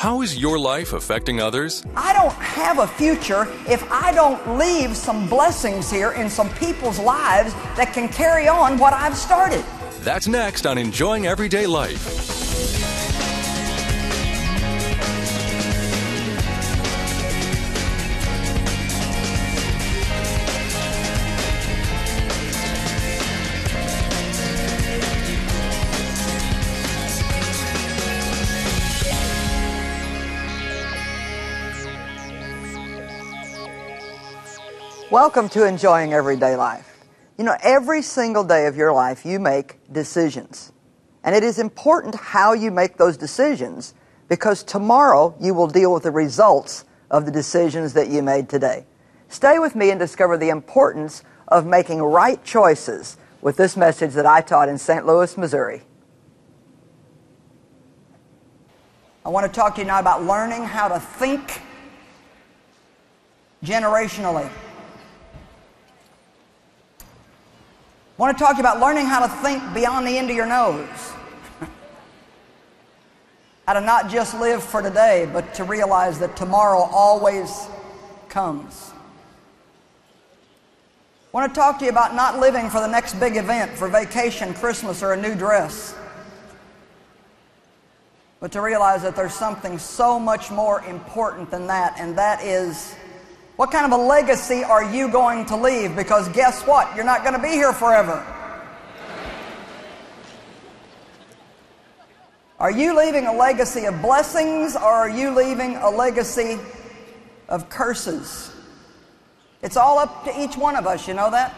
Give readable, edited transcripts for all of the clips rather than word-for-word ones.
How is your life affecting others? I don't have a future if I don't leave some blessings here in some people's lives that can carry on what I've started. That's next on Enjoying Everyday Life. Welcome to Enjoying Everyday Life. You know, every single day of your life you make decisions. And it is important how you make those decisions because tomorrow you will deal with the results of the decisions that you made today. Stay with me and discover the importance of making right choices with this message that I taught in St. Louis, Missouri. I want to talk to you now about learning how to think generationally. I want to talk to you about learning how to think beyond the end of your nose. How to not just live for today, but to realize that tomorrow always comes. I want to talk to you about not living for the next big event, for vacation, Christmas, or a new dress. But to realize that there's something so much more important than that, and that is, what kind of a legacy are you going to leave? Because guess what? You're not going to be here forever. Are you leaving a legacy of blessings, or are you leaving a legacy of curses? It's all up to each one of us, you know that?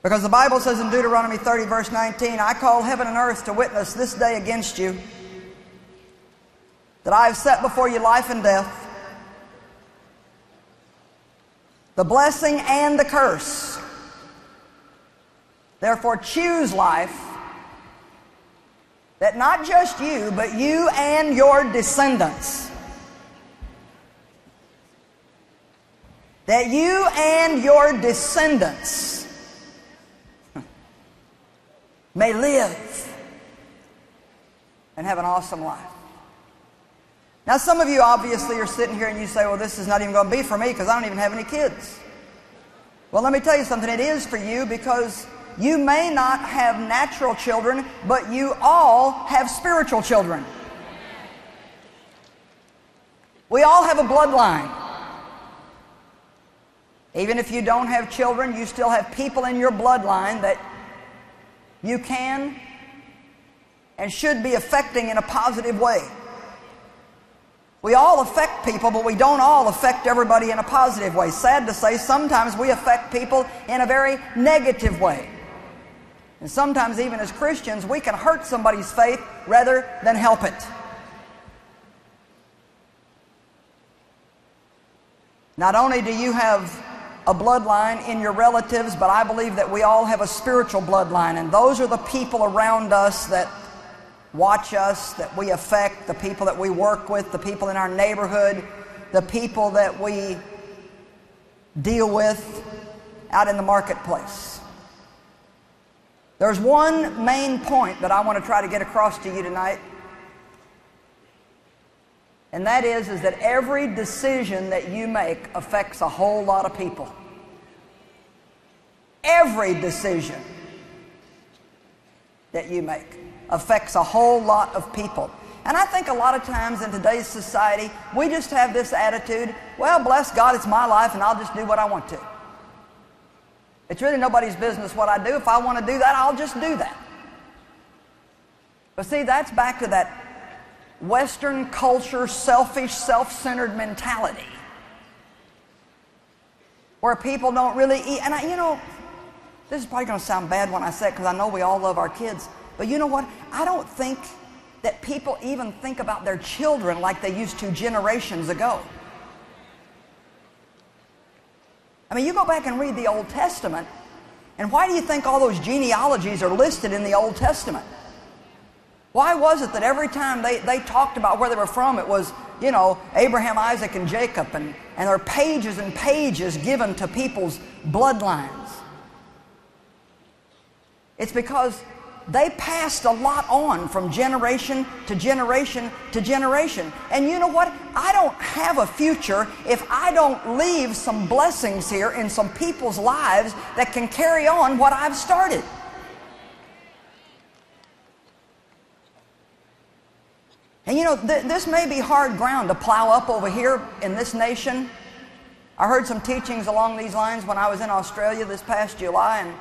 Because the Bible says in Deuteronomy 30, verse 19, I call heaven and earth to witness this day against you, that I have set before you life and death, the blessing and the curse. Therefore choose life, that not just you, but you and your descendants, that you and your descendants may live and have an awesome life. Now, some of you obviously are sitting here and you say, well, this is not even going to be for me because I don't even have any kids. Well, let me tell you something. It is for you because you may not have natural children, but you all have spiritual children. We all have a bloodline. Even if you don't have children, you still have people in your bloodline that you can and should be affecting in a positive way. We all affect people, but we don't all affect everybody in a positive way. Sad to say, sometimes we affect people in a very negative way. And sometimes even as Christians, we can hurt somebody's faith rather than help it. Not only do you have a bloodline in your relatives, but I believe that we all have a spiritual bloodline, and those are the people around us that watch us, that we affect, the people that we work with, the people in our neighborhood, the people that we deal with out in the marketplace. There's one main point that I want to try to get across to you tonight, and that is that every decision that you make affects a whole lot of people. Every decision that you make affects a whole lot of people. And I think a lot of times in today's society, we just have this attitude, well, bless God, it's my life and I'll just do what I want to. It's really nobody's business what I do. If I want to do that, I'll just do that. But see, that's back to that Western culture, selfish, self-centered mentality where people don't really eat. And you know, this is probably going to sound bad when I say it because I know we all love our kids. But you know what? I don't think that people even think about their children like they used to generations ago. I mean, you go back and read the Old Testament, and why do you think all those genealogies are listed in the Old Testament? Why was it that every time they talked about where they were from, it was, you know, Abraham, Isaac, and Jacob, and there are pages and pages given to people's bloodlines? It's because they passed a lot on from generation to generation to generation. And you know what? I don't have a future if I don't leave some blessings here in some people's lives that can carry on what I've started. And you know, this may be hard ground to plow up over here in this nation. I heard some teachings along these lines when I was in Australia this past July, and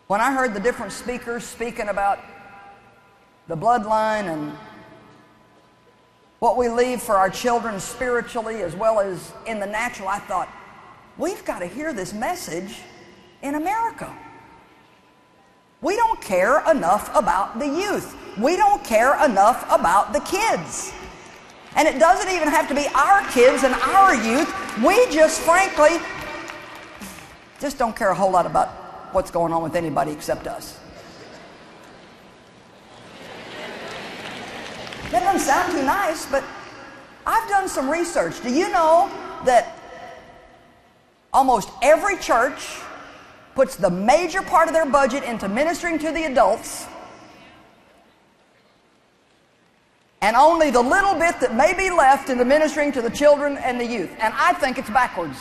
when I heard the different speakers speaking about the bloodline and what we leave for our children spiritually as well as in the natural, I thought, we've got to hear this message in America. We don't care enough about the youth. We don't care enough about the kids. And it doesn't even have to be our kids and our youth. We just frankly just don't care a whole lot about what's going on with anybody except us. That doesn't sound too nice, but I've done some research. Do you know that almost every church puts the major part of their budget into ministering to the adults, and only the little bit that may be left into ministering to the children and the youth? And I think it's backwards.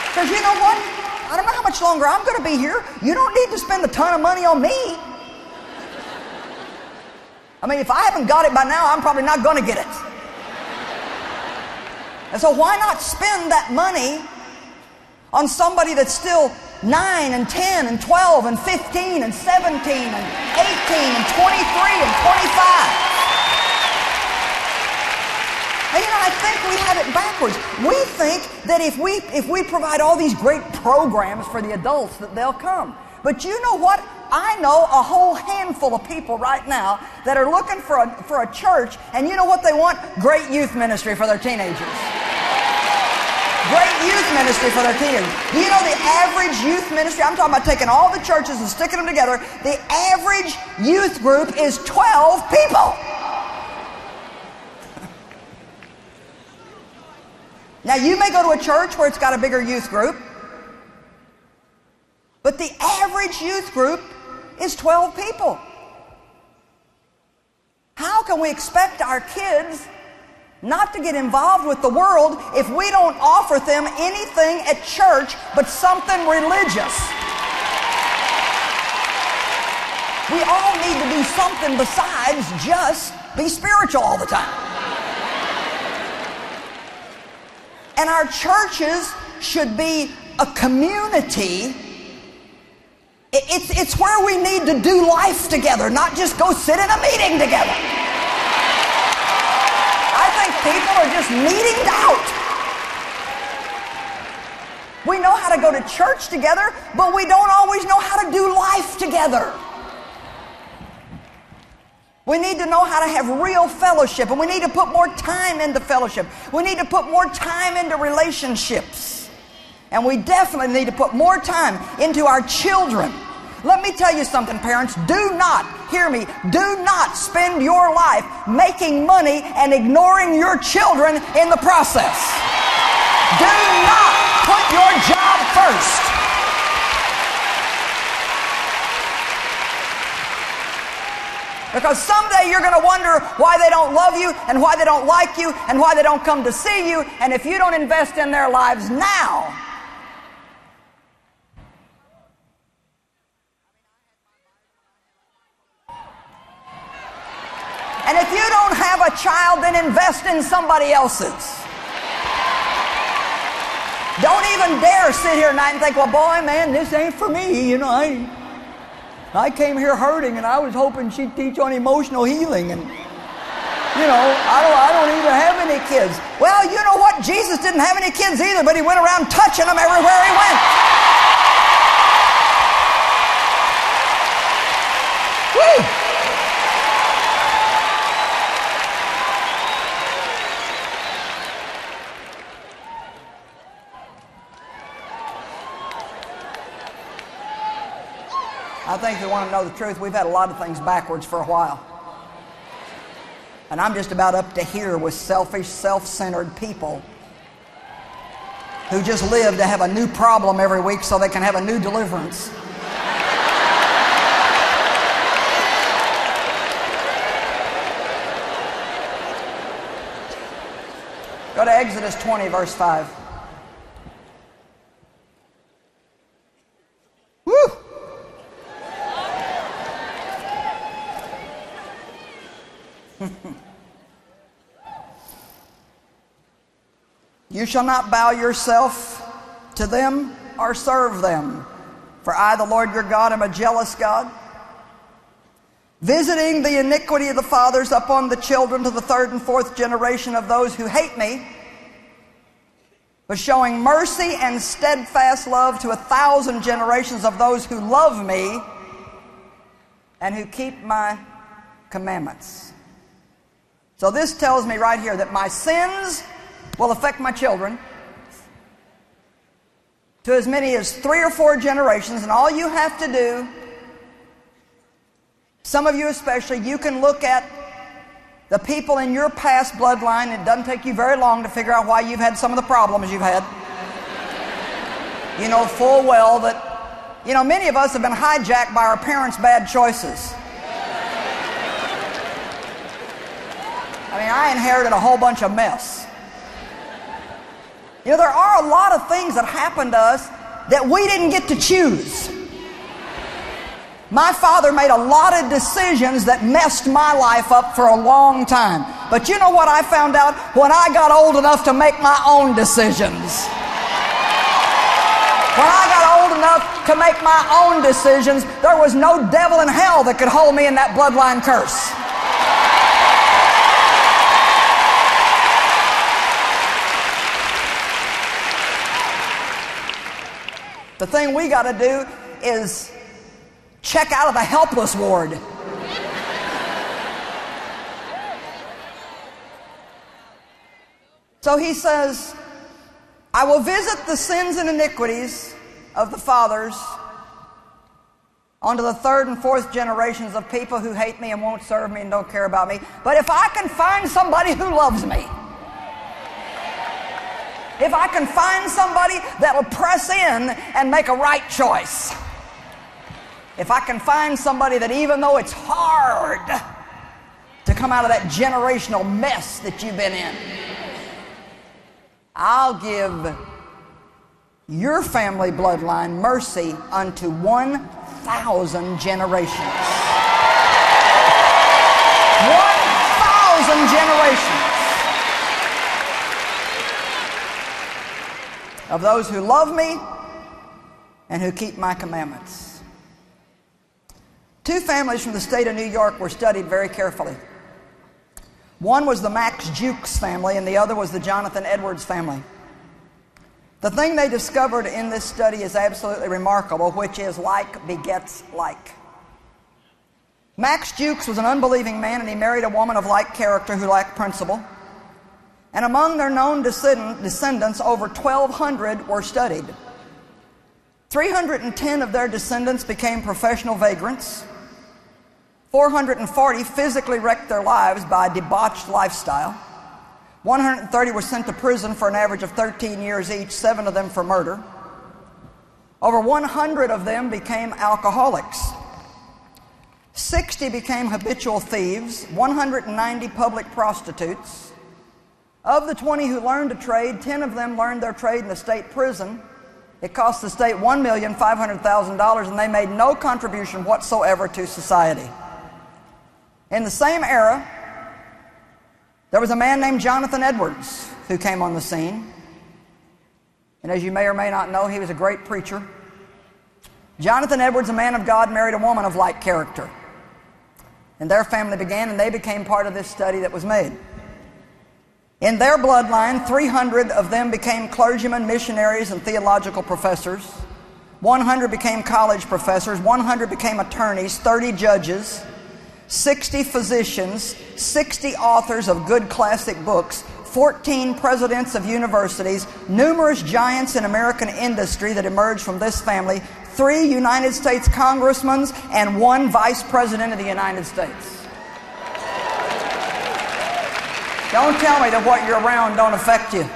Because you know what? I don't know how much longer I'm going to be here. You don't need to spend a ton of money on me. I mean, if I haven't got it by now, I'm probably not going to get it. And so why not spend that money on somebody that's still 9 and 10 and 12 and 15 and 17 and 18 and 23 and 25? And you know, I think we have it backwards. We think that if we provide all these great programs for the adults, that they'll come. But you know what? I know a whole handful of people right now that are looking for a church, and you know what they want? Great youth ministry for their teenagers. Great youth ministry for their teenagers. Do you know the average youth ministry? I'm talking about taking all the churches and sticking them together. The average youth group is 12 people. Now, you may go to a church where it's got a bigger youth group, but the average youth group is 12 people. How can we expect our kids not to get involved with the world if we don't offer them anything at church but something religious? We all need to do something besides just be spiritual all the time. And our churches should be a community. It's where we need to do life together, not just go sit in a meeting together. I think people are just meeting out. We know how to go to church together, but we don't always know how to do life together. We need to know how to have real fellowship, and we need to put more time into fellowship. We need to put more time into relationships. And we definitely need to put more time into our children. Let me tell you something, parents. Do not, hear me, do not spend your life making money and ignoring your children in the process. Do not put your job first. Because someday you're going to wonder why they don't love you and why they don't like you and why they don't come to see you. And if you don't invest in their lives now, and if you don't have a child, then invest in somebody else's. Don't even dare sit here tonight and think, well, boy, man, this ain't for me. You know, I came here hurting, and I was hoping she'd teach on emotional healing, and you know, I don't even have any kids. Well, you know what? Jesus didn't have any kids either, but he went around touching them everywhere he went. Woo! I think if you want to know the truth, we've had a lot of things backwards for a while. And I'm just about up to here with selfish, self-centered people who just live to have a new problem every week so they can have a new deliverance. Go to Exodus 20, verse 5. Woo! You shall not bow yourself to them or serve them, for I, the Lord your God, am a jealous God, visiting the iniquity of the fathers upon the children to the third and fourth generation of those who hate me, but showing mercy and steadfast love to 1,000 generations of those who love me and who keep my commandments. So this tells me right here that my sins will affect my children to as many as 3 or 4 generations, and all you have to do, some of you especially, you can look at the people in your past bloodline. It doesn't take you very long to figure out why you've had some of the problems you've had. You know full well that, many of us have been hijacked by our parents' bad choices. I inherited a whole bunch of mess. There are a lot of things that happen to us that we didn't get to choose. My father made a lot of decisions that messed my life up for a long time. But you know what I found out when I got old enough to make my own decisions? When I got old enough to make my own decisions, there was no devil in hell that could hold me in that bloodline curse. The thing we got to do is check out of the helpless ward. So he says, I will visit the sins and iniquities of the fathers onto the third and fourth generations of people who hate me and won't serve me and don't care about me. But if I can find somebody who loves me, if I can find somebody that'll press in and make a right choice, if I can find somebody that even though it's hard to come out of that generational mess that you've been in, I'll give your family bloodline mercy unto 1,000 generations. 1,000 generations of those who love me and who keep my commandments. 2 families from the state of New York were studied very carefully. One was the Max Jukes family and the other was the Jonathan Edwards family. The thing they discovered in this study is absolutely remarkable, which is like begets like. Max Jukes was an unbelieving man and he married a woman of like character who lacked principle. And among their known descendants, over 1,200 were studied. 310 of their descendants became professional vagrants. 440 physically wrecked their lives by a debauched lifestyle. 130 were sent to prison for an average of 13 years each, 7 of them for murder. Over 100 of them became alcoholics. 60 became habitual thieves, 190 public prostitutes. Of the 20 who learned a trade, 10 of them learned their trade in a state prison. It cost the state $1,500,000 and they made no contribution whatsoever to society. In the same era, there was a man named Jonathan Edwards who came on the scene. And as you may or may not know, he was a great preacher. Jonathan Edwards, a man of God, married a woman of like character. And their family began and they became part of this study that was made. In their bloodline, 300 of them became clergymen, missionaries, and theological professors. 100 became college professors. 100 became attorneys, 30 judges, 60 physicians, 60 authors of good classic books, 14 presidents of universities, numerous giants in American industry that emerged from this family, 3 United States congressmen, and 1 vice president of the United States. Don't tell me that what you're around don't affect you.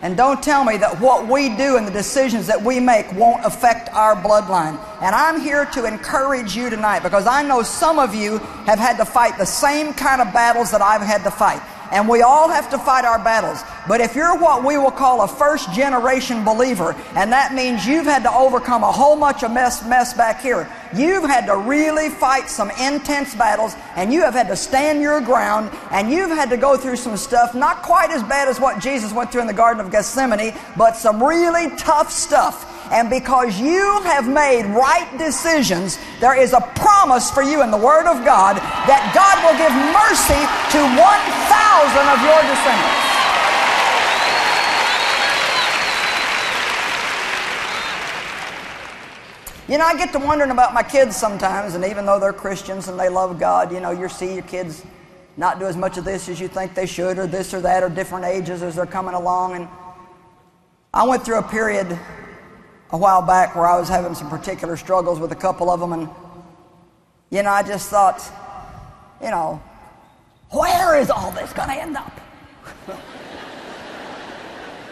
And don't tell me that what we do and the decisions that we make won't affect our bloodline. And I'm here to encourage you tonight, because I know some of you have had to fight the same kind of battles that I've had to fight. And we all have to fight our battles. But if you're what we will call a first-generation believer, and that means you've had to overcome a whole bunch of mess back here, you've had to really fight some intense battles, and you have had to stand your ground, and you've had to go through some stuff, not quite as bad as what Jesus went through in the Garden of Gethsemane, but some really tough stuff. And because you have made right decisions, there is a promise for you in the Word of God that God will give mercy to 1,000 of your descendants. You know, I get to wondering about my kids sometimes, and even though they're Christians and they love God, you know, you see your kids not do as much of this as you think they should, or this or that, or different ages as they're coming along. And I went through a period a while back where I was having some particular struggles with a couple of them, and you know, I just thought, you know, where is all this going to end up?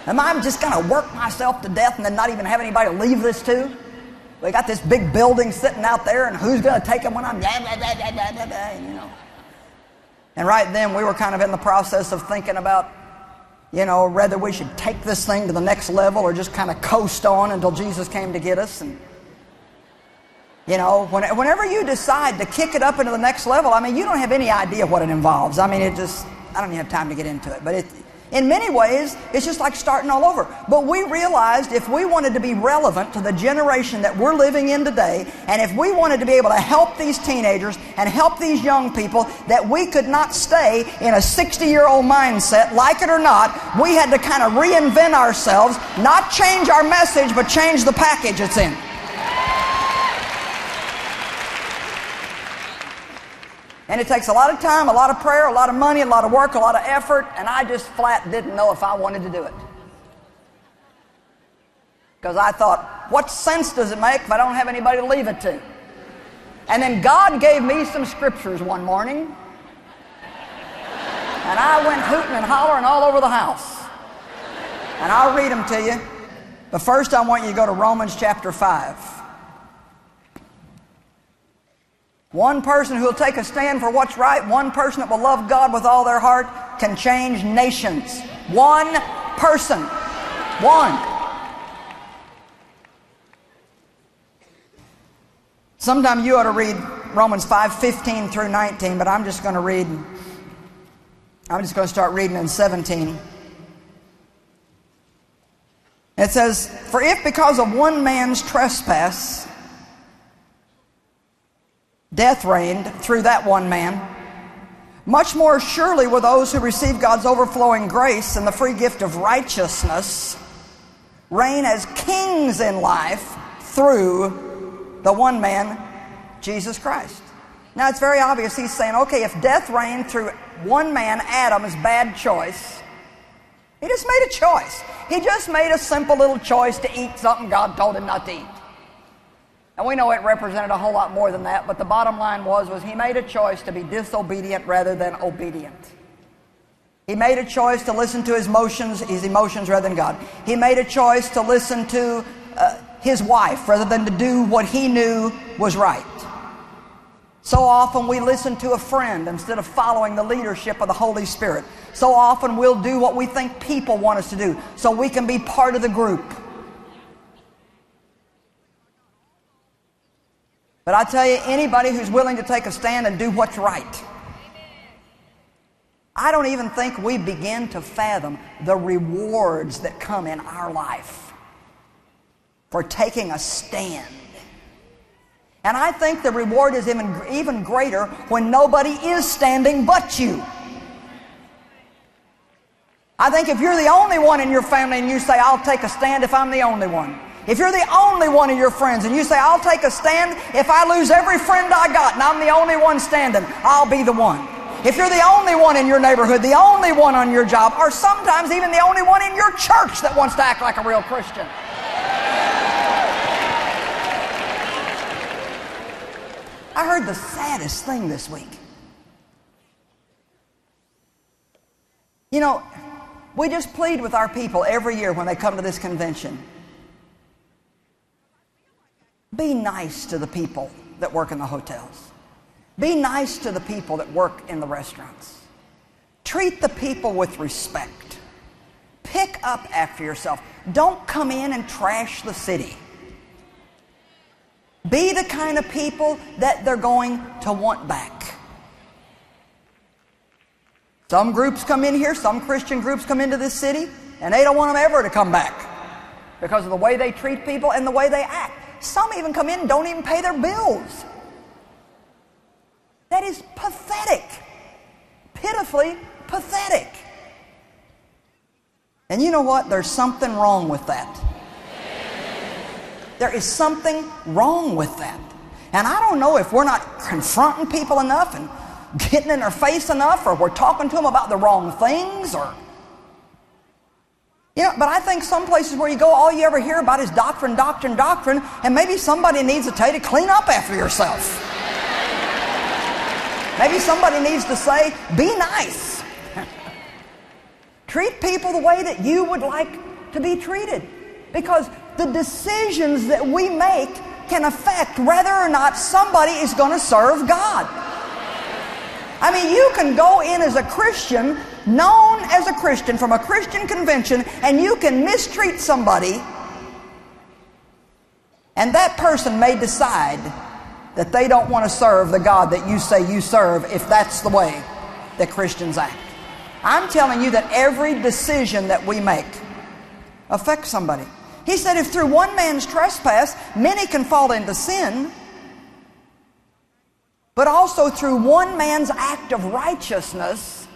Am I just going to work myself to death and then not even have anybody to leave this to? We got this big building sitting out there, and who's going to take them when I'm you know. And right then we were kind of in the process of thinking about, you know, whether we should take this thing to the next level or just kind of coast on until Jesus came to get us. And, you know, whenever you decide to kick it up into the next level, I mean, you don't have any idea what it involves. I mean, I don't even have time to get into it. But in many ways, it's just like starting all over. But we realized if we wanted to be relevant to the generation that we're living in today, and if we wanted to be able to help these teenagers and help these young people, that we could not stay in a 60-year-old mindset, like it or not. We had to kind of reinvent ourselves, not change our message, but change the package it's in. And it takes a lot of time, a lot of prayer, a lot of money, a lot of work, a lot of effort, and I just flat didn't know if I wanted to do it. Because I thought, what sense does it make if I don't have anybody to leave it to? And then God gave me some scriptures one morning, and I went hooting and hollering all over the house. And I'll read them to you. But first I want you to go to Romans chapter 5. One person who will take a stand for what's right, one person that will love God with all their heart, can change nations. One person. One. Sometime you ought to read Romans 5:15 through 19, but I'm just going to start reading in 17. It says, "For if because of one man's trespass death reigned through that one man, much more surely will those who receive God's overflowing grace and the free gift of righteousness reign as kings in life through the one man, Jesus Christ." Now it's very obvious he's saying, okay, if death reigned through one man, Adam's bad choice, he just made a choice. He just made a simple little choice to eat something God told him not to eat. And we know it represented a whole lot more than that, but the bottom line was he made a choice to be disobedient rather than obedient. He made a choice to listen to his emotions rather than God. He made a choice to listen to his wife rather than to do what he knew was right. So often we listen to a friend instead of following the leadership of the Holy Spirit. So often we'll do what we think people want us to do so we can be part of the group. But I tell you, anybody who's willing to take a stand and do what's right, I don't even think we begin to fathom the rewards that come in our life for taking a stand. And I think the reward is even greater when nobody is standing but you. I think if you're the only one in your family and you say, I'll take a stand if I'm the only one. If you're the only one of your friends and you say, I'll take a stand if I lose every friend I got and I'm the only one standing, I'll be the one. If you're the only one in your neighborhood, the only one on your job, or sometimes even the only one in your church that wants to act like a real Christian. I heard the saddest thing this week. You know, We just plead with our people every year when they come to this convention. Be nice to the people that work in the hotels. Be nice to the people that work in the restaurants. Treat the people with respect. Pick up after yourself. Don't come in and trash the city. Be the kind of people that they're going to want back. Some groups come in here, some Christian groups come into this city, and they don't want them ever to come back because of the way they treat people and the way they act. Some even come in and don't even pay their bills. That is pathetic. Pitifully pathetic. And you know what? There's something wrong with that. There is something wrong with that. And I don't know if we're not confronting people enough and getting in their face enough, or we're talking to them about the wrong things, or... but I think some places where you go, all you ever hear about is doctrine, doctrine, doctrine, and maybe somebody needs to tell you to clean up after yourself. Maybe somebody needs to say, be nice. Treat people the way that you would like to be treated. Because the decisions that we make can affect whether or not somebody is going to serve God. I mean, you can go in as a Christian, known as a Christian, from a Christian convention, and you can mistreat somebody, and that person may decide that they don't want to serve the God that you say you serve if that's the way that Christians act. I'm telling you that every decision that we make affects somebody. He said if through one man's trespass many can fall into sin, but also through one man's act of righteousness,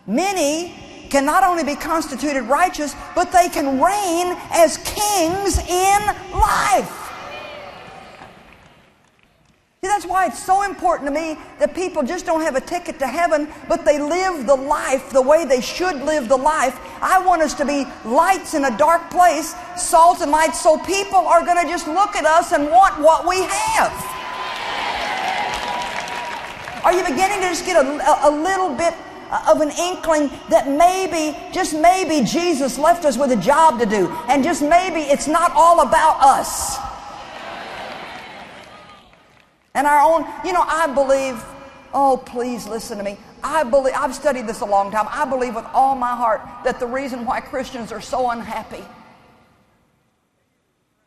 many can not only be constituted righteous, but they can reign as kings in life. See, that's why it's so important to me that people just don't have a ticket to heaven, but they live the life the way they should live the life. I want us to be lights in a dark place, salt and light, so people are going to just look at us and want what we have. Are you beginning to just get a little bit of an inkling that maybe, just maybe, Jesus left us with a job to do, and just maybe it's not all about us and our own? I believe, oh, please listen to me. I've studied this a long time. I believe with all my heart that the reason why Christians are so unhappy,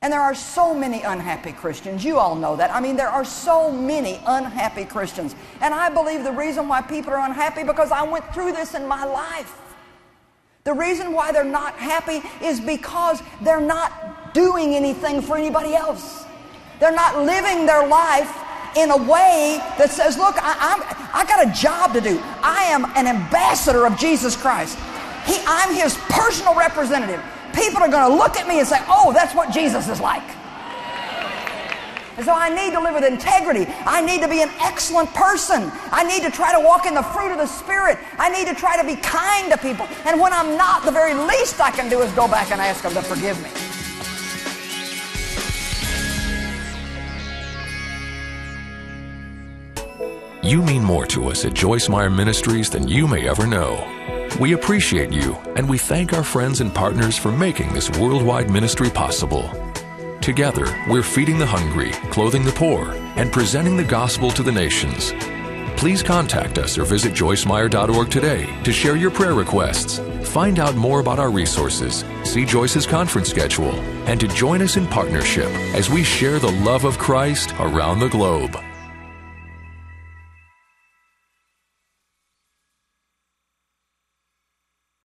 and there are so many unhappy Christians, you all know that. I mean, there are so many unhappy Christians. And I believe the reason why people are unhappy, because I went through this in my life. The reason why they're not happy is because they're not doing anything for anybody else. They're not living their life in a way that says, look, I got a job to do. I am an ambassador of Jesus Christ. I'm His personal representative. People are going to look at me and say, oh, that's what Jesus is like. And so I need to live with integrity. I need to be an excellent person. I need to try to walk in the fruit of the Spirit. I need to try to be kind to people. And when I'm not, the very least I can do is go back and ask them to forgive me. You mean more to us at Joyce Meyer Ministries than you may ever know. We appreciate you, and we thank our friends and partners for making this worldwide ministry possible. Together, we're feeding the hungry, clothing the poor, and presenting the gospel to the nations. Please contact us or visit joycemeyer.org today to share your prayer requests, find out more about our resources, see Joyce's conference schedule, and to join us in partnership as we share the love of Christ around the globe.